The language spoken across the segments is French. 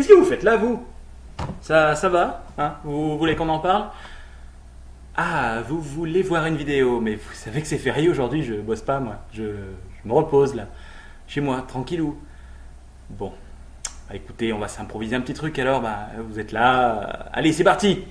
que vous faites là, vous? Ça va, hein? Vous voulez qu'on en parle? Ah, vous voulez voir une vidéo, mais vous savez que c'est férié aujourd'hui, je bosse pas moi. Je me repose là, chez moi, tranquillou. Bon, bah, écoutez, on va s'improviser un petit truc alors, bah, vous êtes là. Allez, c'est parti!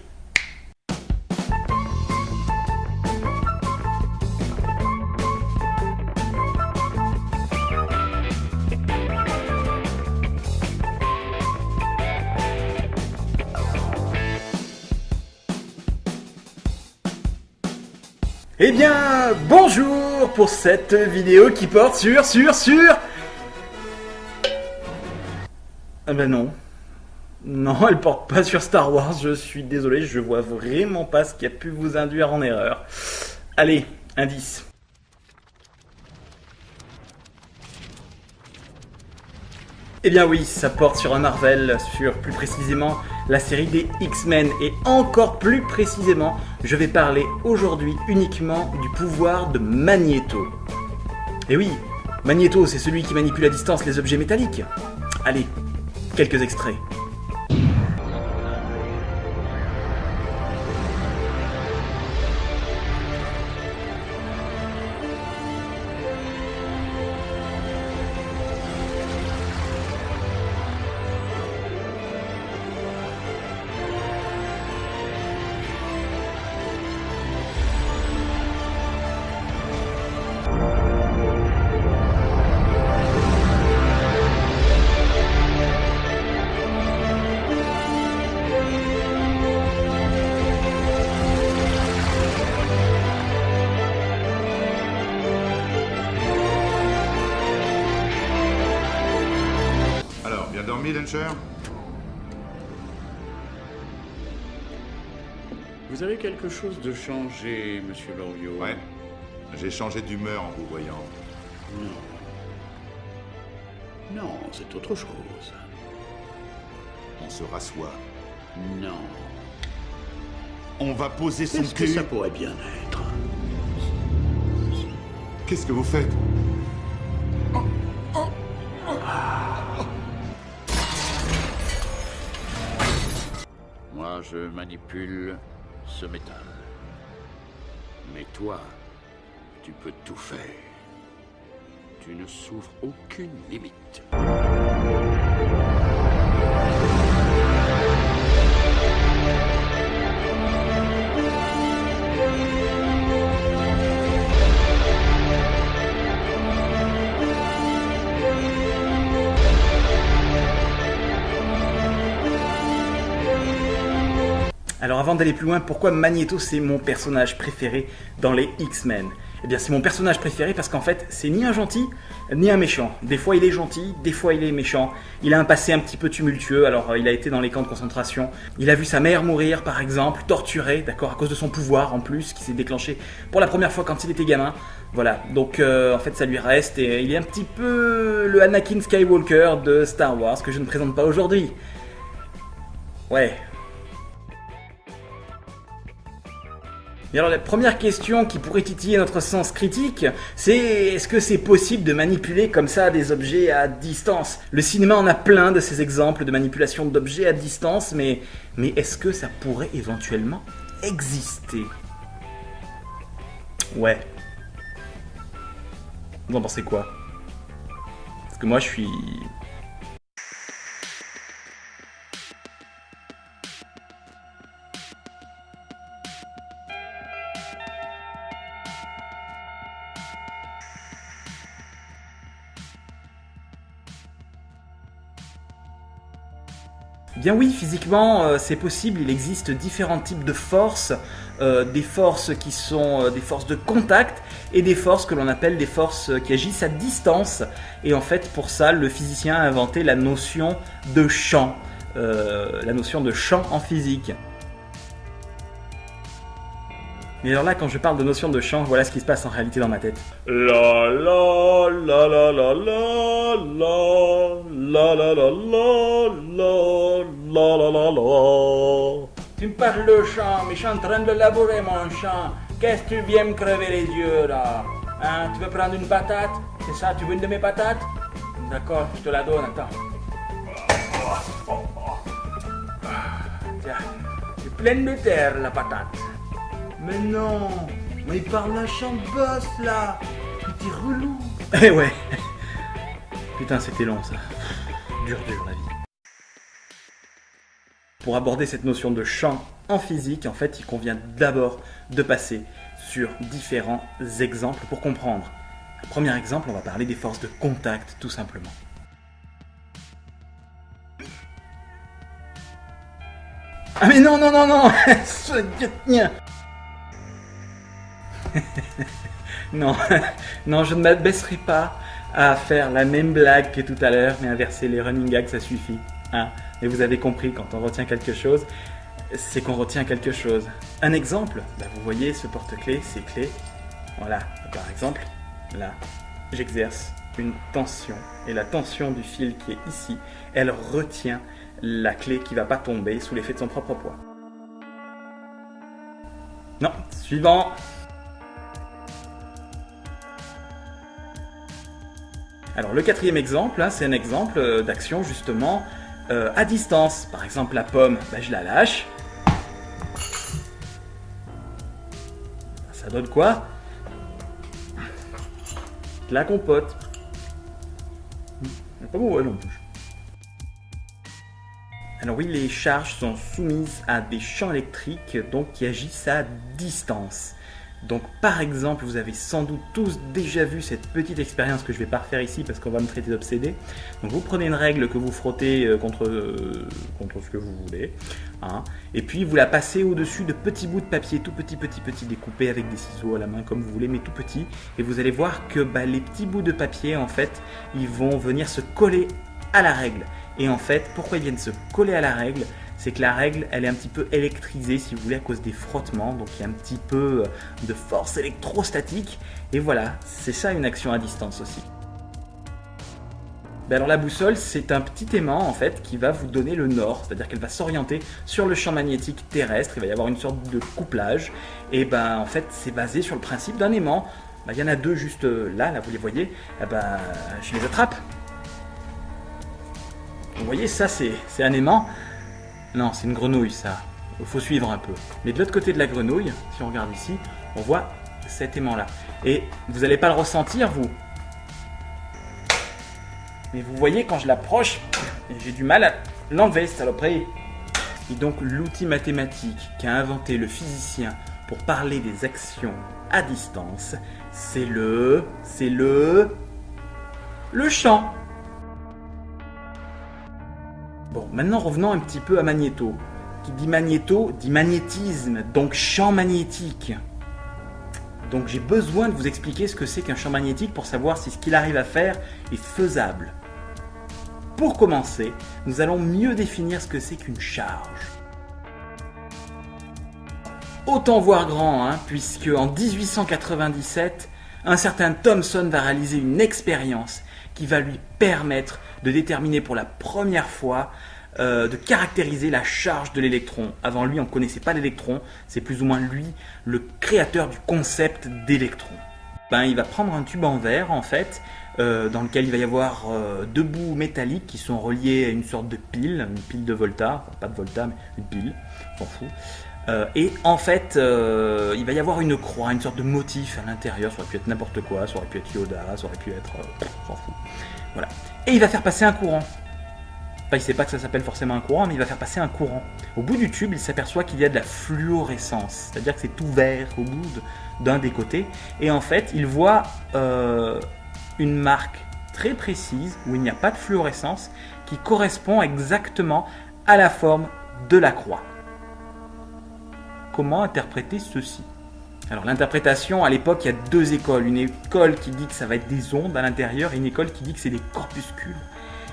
Eh bien, bonjour pour cette vidéo qui porte sur... Ah ben non. Non, elle porte pas sur Star Wars, je suis désolé, je vois vraiment pas ce qui a pu vous induire en erreur. Allez, indice. Eh bien oui, ça porte sur un Marvel, sur plus précisément la série des X-Men. Et encore plus précisément, je vais parler aujourd'hui uniquement du pouvoir de Magneto. Et oui, Magneto, c'est celui qui manipule à distance les objets métalliques. Allez, quelques extraits. Bien dormi, Duncher? Vous avez quelque chose de changé, monsieur Loriot? Ouais. J'ai changé d'humeur en vous voyant. Non. Non, c'est autre chose. On se rassoit. Non. On va poser son Qu'est-ce que cul. ça pourrait bien être? Qu'est-ce que vous faites? Moi, je manipule ce métal. Mais toi, tu peux tout faire. Tu ne souffres aucune limite. Alors avant d'aller plus loin, pourquoi Magneto c'est mon personnage préféré dans les X-Men? Eh bien c'est mon personnage préféré parce qu'en fait c'est ni un gentil ni un méchant. Des fois il est gentil, des fois il est méchant. Il a un passé un petit peu tumultueux, alors il a été dans les camps de concentration. Il a vu sa mère mourir par exemple, torturée, d'accord, à cause de son pouvoir en plus, qui s'est déclenché pour la première fois quand il était gamin. Voilà, donc en fait ça lui reste et il est un petit peu le Anakin Skywalker de Star Wars que je ne présente pas aujourd'hui. Ouais. Et alors la première question qui pourrait titiller notre sens critique, c'est est-ce que c'est possible de manipuler comme ça des objets à distance? Le cinéma en a plein de ces exemples de manipulation d'objets à distance, mais est-ce que ça pourrait éventuellement exister? Ouais. Vous en pensez quoi? Parce que moi je suis... Bien oui, physiquement, c'est possible, il existe différents types de forces, des forces qui sont des forces de contact et des forces que l'on appelle des forces qui agissent à distance. Et en fait, pour ça, le physicien a inventé la notion de champ en physique. Mais alors là, quand je parle de notion de champ, voilà ce qui se passe en réalité dans ma tête. La la la la la la la la la la la la la la la. Tu me parles de champ, mais je suis en train de labourer mon champ. Qu'est-ce que tu viens me crever les yeux là? Hein, tu veux prendre une patate? C'est ça, tu veux une de mes patates? D'accord, je te la donne, attends. pleine de terre, la patate. Mais non, mais il parle d'un champ de boss là. Tout est relou. Eh ouais. Putain, c'était long ça. Dur la vie. Pour aborder cette notion de champ en physique, en fait, il convient d'abord de passer sur différents exemples pour comprendre. Le premier exemple, on va parler des forces de contact, tout simplement. Ah mais non Non, non, je ne m'abaisserai pas à faire la même blague que tout à l'heure, mais inverser les running gags, ça suffit. Hein. Et vous avez compris, quand on retient quelque chose, c'est qu'on retient quelque chose. Un exemple, vous voyez ce porte-clés, ces clés. Voilà, par exemple, là, j'exerce une tension. Et la tension du fil qui est ici, elle retient la clé qui ne va pas tomber sous l'effet de son propre poids. Non, suivant. Alors le quatrième exemple, c'est un exemple d'action justement à distance. Par exemple la pomme, je la lâche. Ça donne quoi? De la compote. C'est pas mauvais non plus. Alors oui, les charges sont soumises à des champs électriques donc qui agissent à distance. Donc par exemple, vous avez sans doute tous déjà vu cette petite expérience que je ne vais pas refaire ici parce qu'on va me traiter d'obsédé. Donc vous prenez une règle que vous frottez contre ce que vous voulez, hein, et puis vous la passez au-dessus de petits bouts de papier, tout petits découpés avec des ciseaux à la main comme vous voulez, mais tout petits. Et vous allez voir que les petits bouts de papier, en fait, ils vont venir se coller à la règle. Et en fait, pourquoi ils viennent se coller à la règle ? C'est que la règle, elle est un petit peu électrisée, si vous voulez, à cause des frottements. Donc il y a un petit peu de force électrostatique. Et voilà, c'est ça une action à distance aussi. Alors la boussole, c'est un petit aimant en fait qui va vous donner le nord. C'est-à-dire qu'elle va s'orienter sur le champ magnétique terrestre. Il va y avoir une sorte de couplage. Et en fait, c'est basé sur le principe d'un aimant. Il y en a deux juste là, vous les voyez. Je les attrape. Vous voyez, ça c'est un aimant. Non, c'est une grenouille ça. Il faut suivre un peu. Mais de l'autre côté de la grenouille, si on regarde ici, on voit cet aimant là. Et vous n'allez pas le ressentir vous. Mais vous voyez quand je l'approche, j'ai du mal à l'enlever cette saloperie. Et donc l'outil mathématique qu'a inventé le physicien pour parler des actions à distance, c'est le champ. Bon, maintenant revenons un petit peu à Magnéto. Qui dit magnéto, dit magnétisme, donc champ magnétique. Donc j'ai besoin de vous expliquer ce que c'est qu'un champ magnétique pour savoir si ce qu'il arrive à faire est faisable. Pour commencer, nous allons mieux définir ce que c'est qu'une charge. Autant voir grand, puisque en 1897, un certain Thomson va réaliser une expérience qui va lui permettre de déterminer pour la première fois, de caractériser la charge de l'électron. Avant lui, on ne connaissait pas l'électron, c'est plus ou moins lui le créateur du concept d'électron. Il va prendre un tube en verre en fait, dans lequel il va y avoir deux bouts métalliques qui sont reliés à une sorte de pile, une pile de Volta, enfin, pas de Volta mais une pile, on s'en fout. Et en fait, il va y avoir une croix, une sorte de motif à l'intérieur, ça aurait pu être n'importe quoi, ça aurait pu être Yoda, ça aurait pu être... on s'en fout. Voilà. Et il va faire passer un courant. Il ne sait pas que ça s'appelle forcément un courant, mais il va faire passer un courant. Au bout du tube, il s'aperçoit qu'il y a de la fluorescence, c'est-à-dire que c'est tout vert au bout d'un des côtés. Et en fait, il voit une marque très précise, où il n'y a pas de fluorescence, qui correspond exactement à la forme de la croix. Comment interpréter ceci ? Alors l'interprétation, à l'époque, il y a deux écoles. Une école qui dit que ça va être des ondes à l'intérieur et une école qui dit que c'est des corpuscules.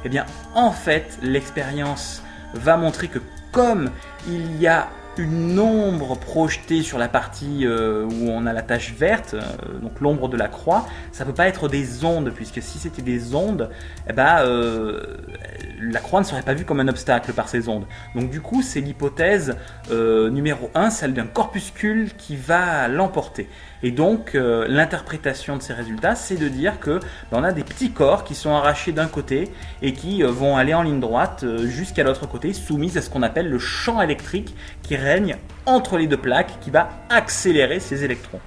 Eh bien, en fait, l'expérience va montrer que comme il y a une ombre projetée sur la partie où on a la tache verte, donc l'ombre de la croix, ça ne peut pas être des ondes, puisque si c'était des ondes, la croix ne serait pas vue comme un obstacle par ces ondes. Donc du coup, c'est l'hypothèse numéro 1, celle d'un corpuscule qui va l'emporter. Et donc, l'interprétation de ces résultats, c'est de dire que on a des petits corps qui sont arrachés d'un côté et qui vont aller en ligne droite jusqu'à l'autre côté, soumis à ce qu'on appelle le champ électrique qui règne entre les deux plaques qui va accélérer ces électrons.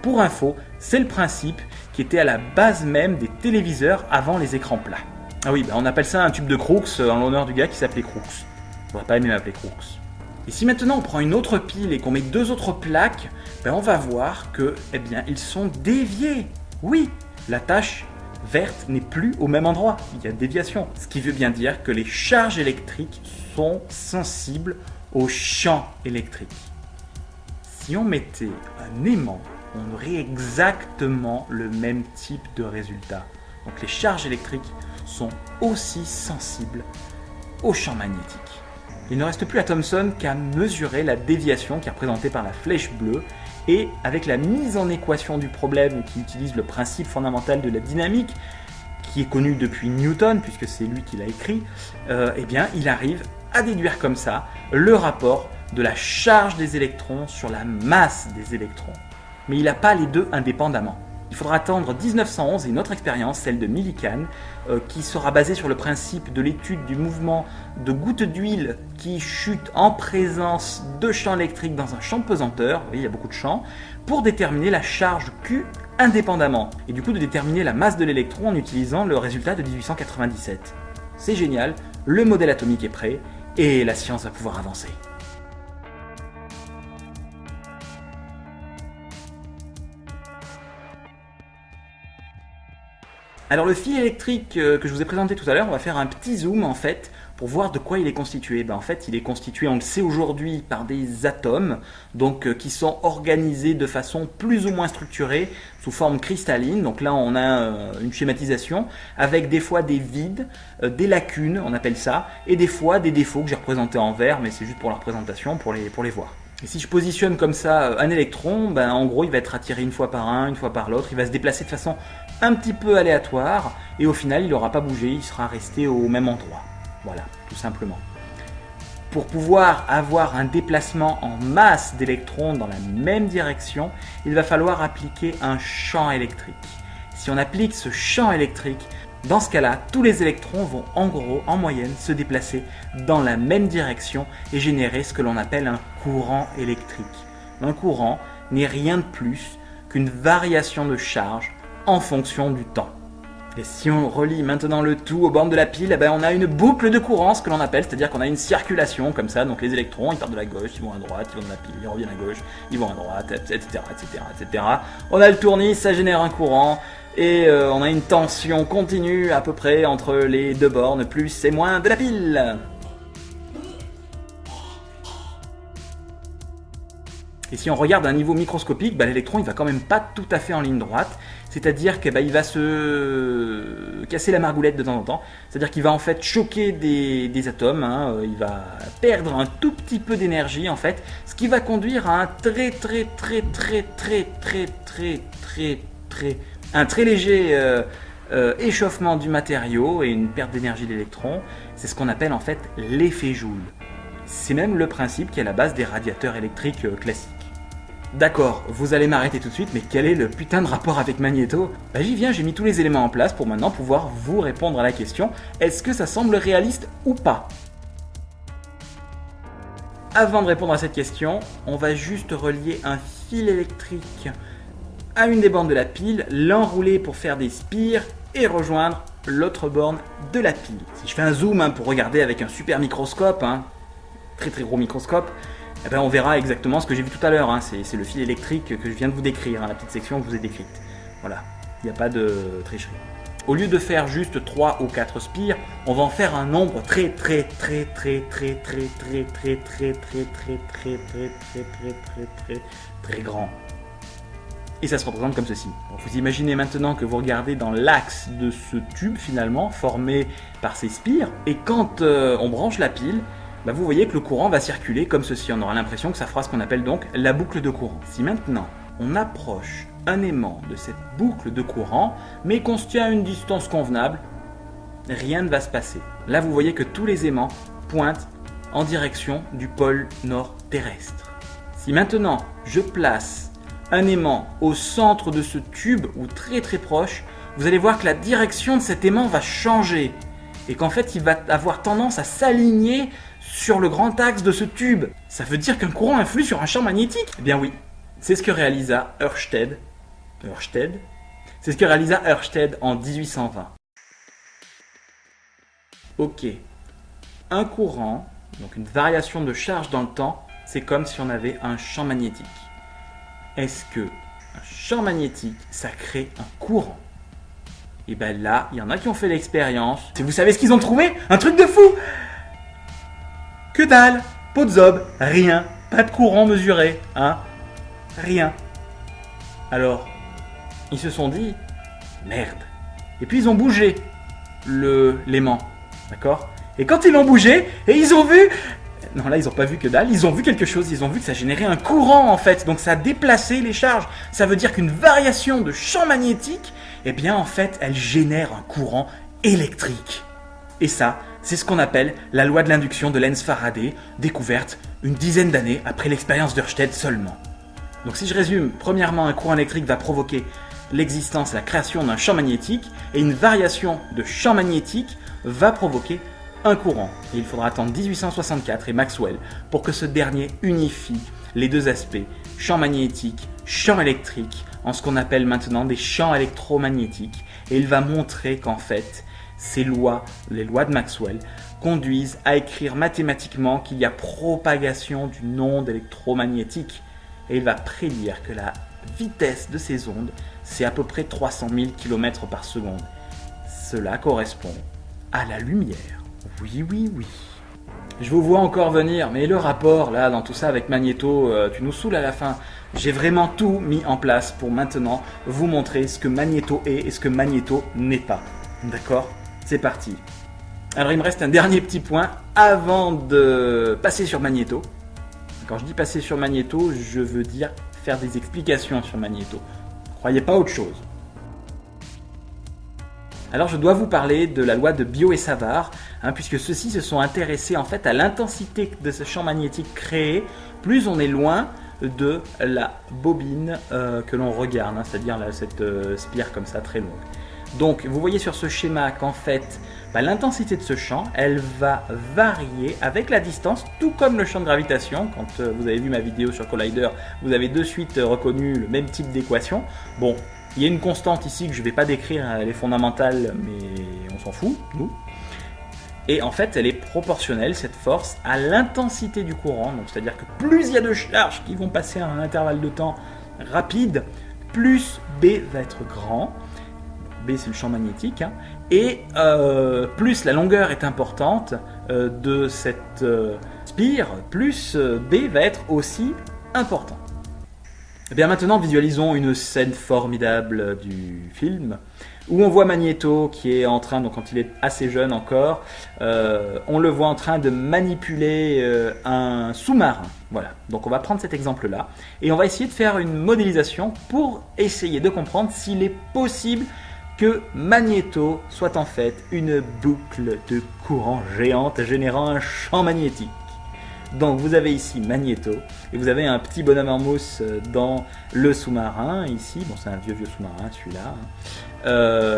Pour info, c'est le principe qui était à la base même des téléviseurs avant les écrans plats. Ah oui, on appelle ça un tube de Crookes en l'honneur du gars qui s'appelait Crookes. J'aurais pas aimé m'appeler Crookes. Et si maintenant on prend une autre pile et qu'on met deux autres plaques, on va voir que, ils sont déviés. Oui, la tache verte n'est plus au même endroit, il y a déviation. Ce qui veut bien dire que les charges électriques sont sensibles aux champs électriques. Si on mettait un aimant, on aurait exactement le même type de résultat. Donc les charges électriques sont aussi sensibles aux champs magnétiques. Il ne reste plus à Thomson qu'à mesurer la déviation qui est représentée par la flèche bleue et avec la mise en équation du problème qui utilise le principe fondamental de la dynamique qui est connu depuis Newton puisque c'est lui qui l'a écrit, il arrive à déduire comme ça le rapport de la charge des électrons sur la masse des électrons. Mais il n'a pas les deux indépendamment. Il faudra attendre 1911 et une autre expérience, celle de Millikan, qui sera basée sur le principe de l'étude du mouvement de gouttes d'huile qui chutent en présence de champs électriques dans un champ de pesanteur, vous voyez, il y a beaucoup de champs, pour déterminer la charge Q indépendamment, et du coup de déterminer la masse de l'électron en utilisant le résultat de 1897. C'est génial, le modèle atomique est prêt, et la science va pouvoir avancer. Alors le fil électrique que je vous ai présenté tout à l'heure, on va faire un petit zoom en fait pour voir de quoi il est constitué. En fait, il est constitué, on le sait aujourd'hui, par des atomes donc qui sont organisés de façon plus ou moins structurée sous forme cristalline. Donc là, on a une schématisation avec des fois des vides, des lacunes, on appelle ça, et des fois des défauts que j'ai représentés en vert, mais c'est juste pour la représentation, pour les voir. Et si je positionne comme ça un électron, en gros il va être attiré une fois par un, une fois par l'autre, il va se déplacer de façon un petit peu aléatoire et au final il n'aura pas bougé, il sera resté au même endroit. Voilà, tout simplement. Pour pouvoir avoir un déplacement en masse d'électrons dans la même direction, il va falloir appliquer un champ électrique. Si on applique ce champ électrique, dans ce cas-là, tous les électrons vont en gros, en moyenne, se déplacer dans la même direction et générer ce que l'on appelle un courant électrique. Un courant n'est rien de plus qu'une variation de charge en fonction du temps. Et si on relie maintenant le tout aux bornes de la pile, on a une boucle de courant, ce que l'on appelle, c'est-à-dire qu'on a une circulation comme ça, donc les électrons, ils partent de la gauche, ils vont à droite, ils vont de la pile, ils reviennent à gauche, ils vont à droite, etc., etc., etc. On a le tournis, ça génère un courant, et on a une tension continue à peu près entre les deux bornes, plus et moins de la pile. Et si on regarde à un niveau microscopique, l'électron il va quand même pas tout à fait en ligne droite, c'est-à-dire qu'il va se casser la margoulette de temps en temps, c'est-à-dire qu'il va en fait choquer des atomes, il va perdre un tout petit peu d'énergie en fait, ce qui va conduire à un très léger échauffement du matériau et une perte d'énergie de l'électron. C'est ce qu'on appelle en fait l'effet Joule. C'est même le principe qui est à la base des radiateurs électriques classiques. D'accord, vous allez m'arrêter tout de suite, mais quel est le putain de rapport avec Magnéto ? J'y viens, j'ai mis tous les éléments en place pour maintenant pouvoir vous répondre à la question, est-ce que ça semble réaliste ou pas ? Avant de répondre à cette question, on va juste relier un fil électrique à une des bornes de la pile, l'enrouler pour faire des spires et rejoindre l'autre borne de la pile. Si je fais un zoom pour regarder avec un super microscope, très gros microscope, on verra exactement ce que j'ai vu tout à l'heure. C'est le fil électrique que je viens de vous décrire, la petite section que je vous ai décrite. Voilà, il n'y a pas de tricherie. Au lieu de faire juste 3 ou 4 spires, on va en faire un nombre très grand. Et ça se représente comme ceci. Donc vous imaginez maintenant que vous regardez dans l'axe de ce tube finalement, formé par ces spires, et quand on branche la pile, vous voyez que le courant va circuler comme ceci. On aura l'impression que ça fera ce qu'on appelle donc la boucle de courant. Si maintenant on approche un aimant de cette boucle de courant, mais qu'on se tient à une distance convenable, rien ne va se passer. Là vous voyez que tous les aimants pointent en direction du pôle nord terrestre. Si maintenant je place un aimant au centre de ce tube ou très proche, vous allez voir que la direction de cet aimant va changer et qu'en fait il va avoir tendance à s'aligner sur le grand axe de ce tube. Ça veut dire qu'un courant influe sur un champ magnétique? Eh bien oui, c'est ce que réalisa Ørsted. C'est ce que réalisa Ørsted en 1820. Ok, un courant, donc une variation de charge dans le temps, c'est comme si on avait un champ magnétique. Est-ce que un champ magnétique, ça crée un courant? Et bien là, il y en a qui ont fait l'expérience. Et vous savez ce qu'ils ont trouvé? Un truc de fou! Que dalle! Pot de zob, rien. Pas de courant mesuré, hein? Rien. Alors, ils se sont dit, merde. Et puis ils ont bougé l'aimant, d'accord? Et quand ils l'ont bougé, et ils ont vu... Non, là, ils n'ont pas vu que dalle, ils ont vu quelque chose, ils ont vu que ça générait un courant, en fait. Donc, ça a déplacé les charges. Ça veut dire qu'une variation de champ magnétique, eh bien, en fait, elle génère un courant électrique. Et ça, c'est ce qu'on appelle la loi de l'induction de Lenz Faraday, découverte une dizaine d'années après l'expérience d'Ørsted seulement. Donc, si je résume, premièrement, un courant électrique va provoquer l'existence, la création d'un champ magnétique, et une variation de champ magnétique va provoquer un courant. Et il faudra attendre 1864 et Maxwell pour que ce dernier unifie les deux aspects, champ magnétique, champ électrique, en ce qu'on appelle maintenant des champs électromagnétiques. Et il va montrer qu'en fait, ces lois, les lois de Maxwell, conduisent à écrire mathématiquement qu'il y a propagation d'une onde électromagnétique. Et il va prédire que la vitesse de ces ondes, c'est à peu près 300 000 km par seconde. Cela correspond à la lumière. Oui. Je vous vois encore venir, mais le rapport là dans tout ça avec Magnéto, tu nous saoules à la fin. J'ai vraiment tout mis en place pour maintenant vous montrer ce que Magnéto est et ce que Magnéto n'est pas. D'accord? C'est parti. Alors il me reste un dernier petit point avant de passer sur Magnéto. Quand je dis passer sur Magnéto, je veux dire faire des explications sur Magnéto. Croyez pas autre chose. Alors je dois vous parler de la loi de Biot et Savart, puisque ceux-ci se sont intéressés en fait à l'intensité de ce champ magnétique créé, plus on est loin de la bobine que l'on regarde, c'est-à-dire cette spire comme ça très longue. Donc vous voyez sur ce schéma qu'en fait l'intensité de ce champ, elle va varier avec la distance, tout comme le champ de gravitation. Quand vous avez vu ma vidéo sur Collider, vous avez de suite reconnu le même type d'équation. Bon, il y a une constante ici que je ne vais pas décrire, elle est fondamentale, mais on s'en fout, nous. Et en fait, elle est proportionnelle, cette force, à l'intensité du courant. Donc, c'est-à-dire que plus il y a de charges qui vont passer à un intervalle de temps rapide, plus B va être grand. B, c'est le champ magnétique. Et plus la longueur est importante de cette spire, plus B va être aussi important. Et bien maintenant, visualisons une scène formidable du film où on voit Magnéto qui est en train, donc quand il est assez jeune encore, on le voit en train de manipuler un sous-marin. Voilà, donc on va prendre cet exemple-là et on va essayer de faire une modélisation pour essayer de comprendre s'il est possible que Magnéto soit en fait une boucle de courant géante générant un champ magnétique. Donc vous avez ici Magnéto et vous avez un petit bonhomme en mousse dans le sous-marin ici. Bon, c'est un vieux sous-marin celui-là.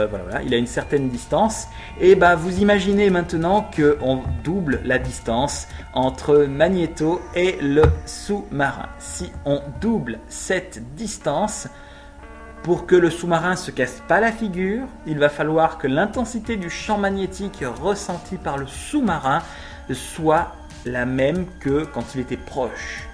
Voilà, il a une certaine distance et vous imaginez maintenant qu'on double la distance entre Magnéto et le sous-marin. Si on double cette distance, pour que le sous-marin ne se casse pas la figure, il va falloir que l'intensité du champ magnétique ressenti par le sous-marin soit la même que quand il était proche.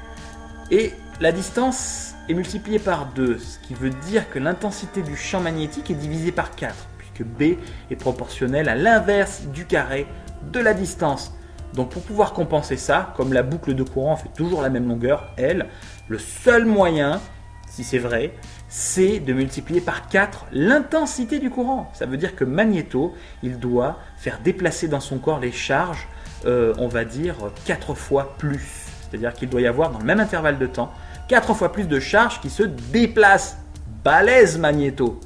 Et la distance est multipliée par 2, ce qui veut dire que l'intensité du champ magnétique est divisée par 4, puisque B est proportionnel à l'inverse du carré de la distance. Donc pour pouvoir compenser ça, comme la boucle de courant fait toujours la même longueur, L, le seul moyen, si c'est vrai, c'est de multiplier par 4 l'intensité du courant. Ça veut dire que Magnéto, il doit faire déplacer dans son corps les charges, on va dire 4 fois plus. C'est-à-dire qu'il doit y avoir dans le même intervalle de temps 4 fois plus de charges qui se déplacent. Balèze Magnéto.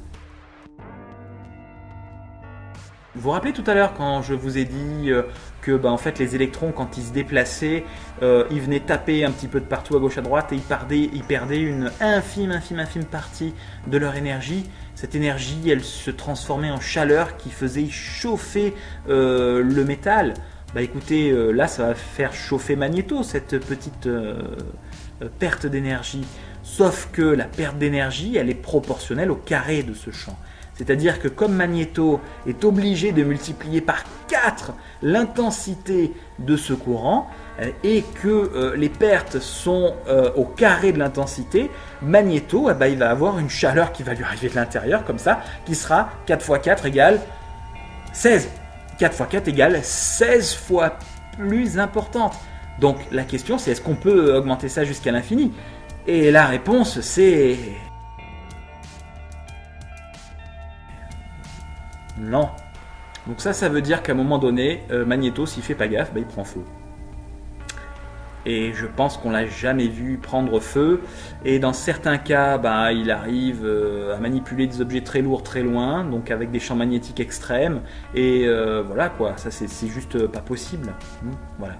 Vous vous rappelez tout à l'heure quand je vous ai dit que en fait, les électrons, quand ils se déplaçaient, ils venaient taper un petit peu de partout à gauche à droite et ils perdaient une infime partie de leur énergie. Cette énergie, elle se transformait en chaleur qui faisait chauffer le métal. Bah écoutez, là ça va faire chauffer Magneto, cette petite perte d'énergie. Sauf que la perte d'énergie, elle est proportionnelle au carré de ce champ. C'est-à-dire que comme Magneto est obligé de multiplier par 4 l'intensité de ce courant, et que les pertes sont au carré de l'intensité, Magneto, il va avoir une chaleur qui va lui arriver de l'intérieur, comme ça, qui sera 4 x 4 égale 16. 4 x 4 égale 16 fois plus importante. Donc la question c'est, est-ce qu'on peut augmenter ça jusqu'à l'infini? Et la réponse c'est... non. Donc ça veut dire qu'à un moment donné, Magneto, s'il fait pas gaffe, il prend feu. Et je pense qu'on l'a jamais vu prendre feu. Et dans certains cas, il arrive à manipuler des objets très lourds très loin, donc avec des champs magnétiques extrêmes. Et voilà quoi, ça c'est juste pas possible. Voilà.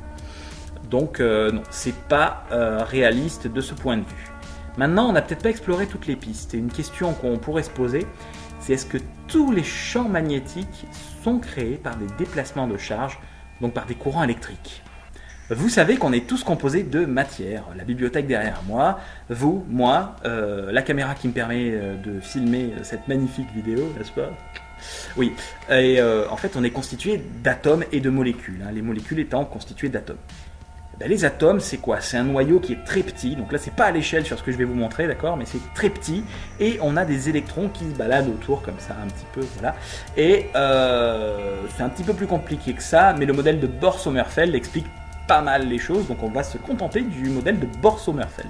Donc non, c'est pas réaliste de ce point de vue. Maintenant, on n'a peut-être pas exploré toutes les pistes. Et une question qu'on pourrait se poser, c'est est-ce que tous les champs magnétiques sont créés par des déplacements de charge, donc par des courants électriques? Vous savez qu'on est tous composés de matière. La bibliothèque derrière moi, vous, moi, la caméra qui me permet de filmer cette magnifique vidéo, n'est-ce pas? Oui, et en fait on est constitué d'atomes et de molécules, les molécules étant constituées d'atomes. Les atomes, c'est quoi? C'est un noyau qui est très petit, donc là c'est pas à l'échelle sur ce que je vais vous montrer, d'accord, mais c'est très petit, et on a des électrons qui se baladent autour comme ça un petit peu, voilà. Et c'est un petit peu plus compliqué que ça, mais le modèle de Bohr-Sommerfeld explique pas mal les choses, donc on va se contenter du modèle de Bohr-Sommerfeld.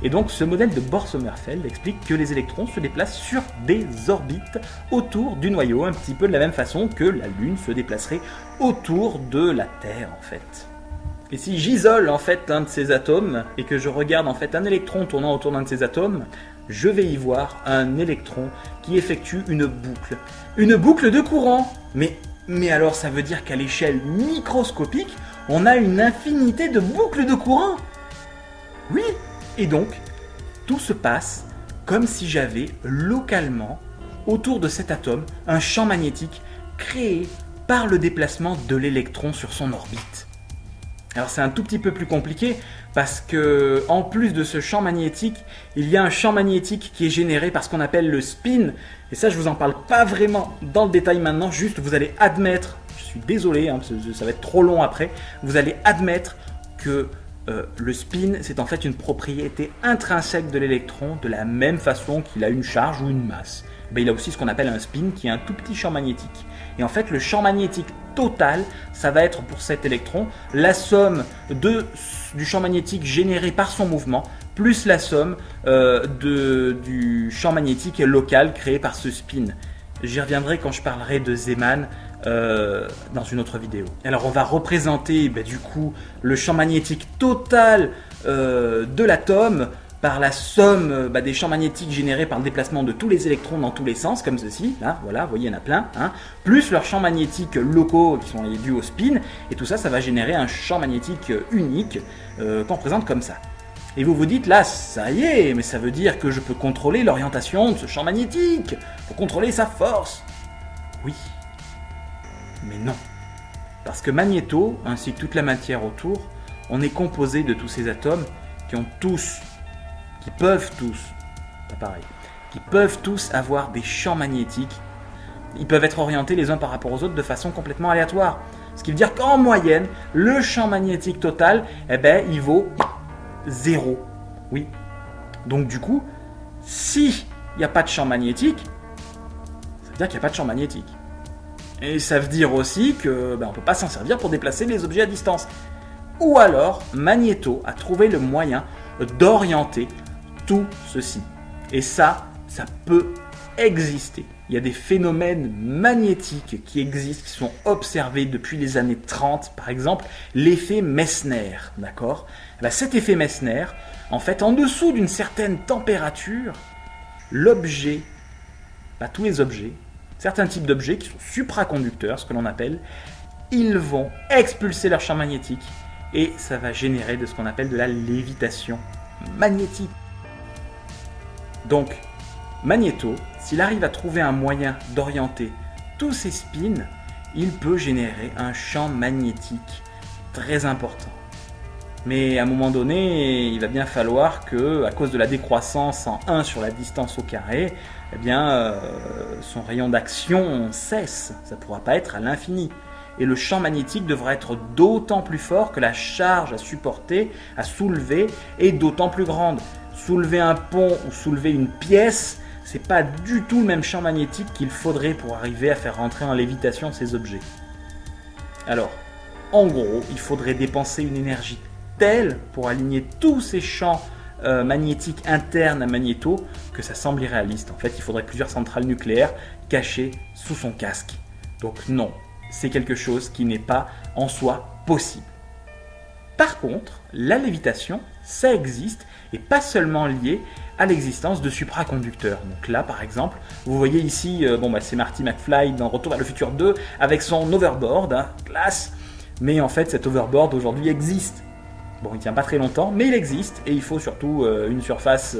Et donc ce modèle de Bohr-Sommerfeld explique que les électrons se déplacent sur des orbites autour du noyau, un petit peu de la même façon que la Lune se déplacerait autour de la Terre en fait. Et si j'isole en fait un de ces atomes et que je regarde en fait un électron tournant autour d'un de ces atomes, je vais y voir un électron qui effectue une boucle de courant. Mais alors ça veut dire qu'à l'échelle microscopique, on a une infinité de boucles de courant. Oui, et donc tout se passe comme si j'avais localement autour de cet atome un champ magnétique créé par le déplacement de l'électron sur son orbite. Alors c'est un tout petit peu plus compliqué parce que en plus de ce champ magnétique, il y a un champ magnétique qui est généré par ce qu'on appelle le spin. Et ça je vous en parle pas vraiment dans le détail maintenant, juste vous allez admettre, je suis désolé, parce que ça va être trop long après, vous allez admettre que le spin c'est en fait une propriété intrinsèque de l'électron de la même façon qu'il a une charge ou une masse. Il a aussi ce qu'on appelle un spin qui est un tout petit champ magnétique. Et en fait le champ magnétique total, ça va être pour cet électron la somme du champ magnétique généré par son mouvement plus la somme du champ magnétique local créé par ce spin. J'y reviendrai quand je parlerai de Zeeman dans une autre vidéo. Alors on va représenter du coup le champ magnétique total de l'atome par la somme des champs magnétiques générés par le déplacement de tous les électrons dans tous les sens, comme ceci, là, voilà, vous voyez, il y en a plein, plus leurs champs magnétiques locaux qui sont dus au spin, et tout ça, ça va générer un champ magnétique unique qu'on représente comme ça. Et vous vous dites, là, ça y est, mais ça veut dire que je peux contrôler l'orientation de ce champ magnétique, pour contrôler sa force. Oui, mais non. Parce que Magneto, ainsi que toute la matière autour, on est composé de tous ces atomes qui peuvent tous avoir des champs magnétiques. Ils peuvent être orientés les uns par rapport aux autres de façon complètement aléatoire. Ce qui veut dire qu'en moyenne, le champ magnétique total, il vaut 0. Oui. Donc du coup, si il n'y a pas de champ magnétique, ça veut dire qu'il n'y a pas de champ magnétique. Et ça veut dire aussi que on ne peut pas s'en servir pour déplacer les objets à distance. Ou alors, Magneto a trouvé le moyen d'orienter tout ceci. Et ça peut exister. Il y a des phénomènes magnétiques qui existent, qui sont observés depuis les années 30, par exemple, l'effet Messner, d'accord ? Cet effet Messner, en fait, en dessous d'une certaine température, l'objet, tous les objets, certains types d'objets qui sont supraconducteurs, ce que l'on appelle, ils vont expulser leur champ magnétique et ça va générer de ce qu'on appelle de la lévitation magnétique. Donc, Magneto, s'il arrive à trouver un moyen d'orienter tous ces spins, il peut générer un champ magnétique très important. Mais à un moment donné, il va bien falloir que, à cause de la décroissance en 1 sur la distance au carré, eh bien, son rayon d'action cesse. Ça ne pourra pas être à l'infini. Et le champ magnétique devra être d'autant plus fort que la charge à supporter, à soulever, est d'autant plus grande. Soulever un pont ou soulever une pièce, c'est pas du tout le même champ magnétique qu'il faudrait pour arriver à faire rentrer en lévitation ces objets. Alors, en gros, il faudrait dépenser une énergie telle pour aligner tous ces champs magnétiques internes à Magneto que ça semble irréaliste. En fait, il faudrait plusieurs centrales nucléaires cachées sous son casque. Donc non, c'est quelque chose qui n'est pas en soi possible. Par contre, la lévitation, ça existe et pas seulement lié à l'existence de supraconducteurs. Donc là, par exemple, vous voyez ici, c'est Marty McFly dans Retour vers le futur 2 avec son overboard, classe. Mais en fait, cet overboard aujourd'hui existe. Bon, il tient pas très longtemps, mais il existe et il faut surtout une surface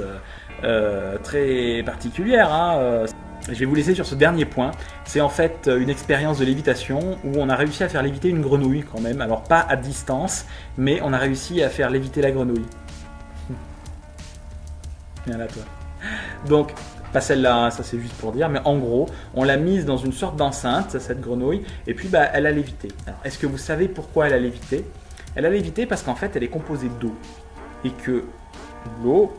très particulière. Je vais vous laisser sur ce dernier point. C'est en fait une expérience de lévitation où on a réussi à faire léviter une grenouille quand même. Alors pas à distance, mais on a réussi à faire léviter la grenouille. Viens là toi. Donc, pas celle-là, ça c'est juste pour dire, mais en gros, on l'a mise dans une sorte d'enceinte, cette grenouille, et puis elle a lévité. Alors, est-ce que vous savez pourquoi elle a lévité ? Elle a lévité parce qu'en fait, elle est composée d'eau. Et que l'eau,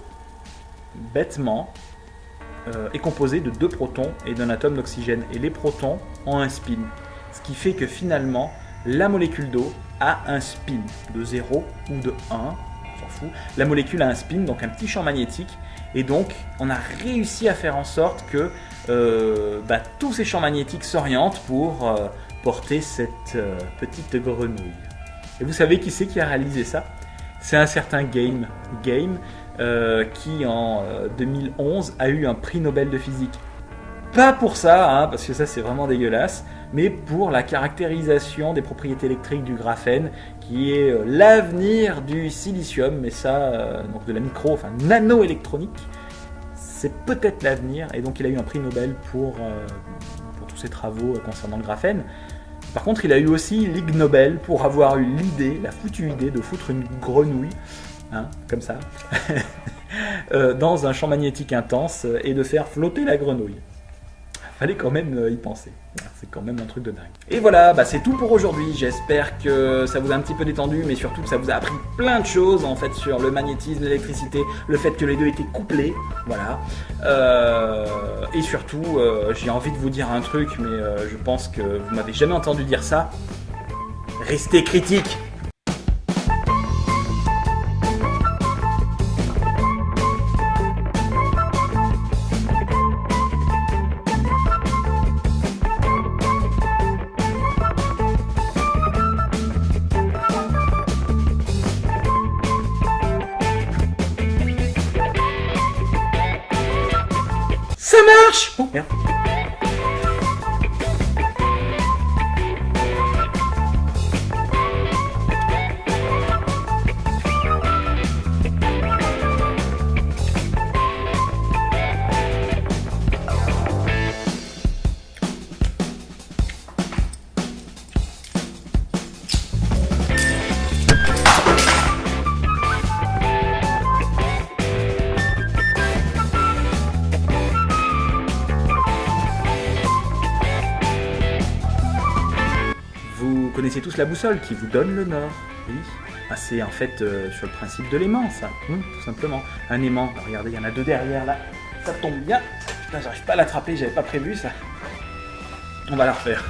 bêtement, est composée de 2 protons et d'un atome d'oxygène. Et les protons ont un spin. Ce qui fait que finalement, la molécule d'eau a un spin de 0 ou de 1, on s'en fout. La molécule a un spin, donc un petit champ magnétique. Et donc, on a réussi à faire en sorte que tous ces champs magnétiques s'orientent pour porter cette petite grenouille. Et vous savez qui c'est qui a réalisé ça ? C'est un certain Game qui en 2011 a eu un prix Nobel de physique. Pas pour ça, parce que ça c'est vraiment dégueulasse, mais pour la caractérisation des propriétés électriques du graphène, qui est l'avenir du silicium, mais ça, donc de la nanoélectronique, c'est peut-être l'avenir, et donc il a eu un prix Nobel pour tous ses travaux concernant le graphène. Par contre, il a eu aussi l'Ig Nobel pour avoir eu la foutue idée de foutre une grenouille, comme ça, dans un champ magnétique intense et de faire flotter la grenouille. Fallait quand même y penser. C'est quand même un truc de dingue. Et voilà, c'est tout pour aujourd'hui. J'espère que ça vous a un petit peu détendu, mais surtout que ça vous a appris plein de choses en fait sur le magnétisme, l'électricité, le fait que les deux étaient couplés. Voilà. Et surtout, j'ai envie de vous dire un truc, mais je pense que vous m'avez jamais entendu dire ça. Restez critiques. Ça marche! Oh merde. Vous connaissez tous la boussole qui vous donne le nord, oui. C'est en fait sur le principe de l'aimant, ça, tout simplement. Un aimant, regardez, il y en a 2 derrière là, ça tombe bien. Putain, j'arrive pas à l'attraper, j'avais pas prévu ça. On va la refaire.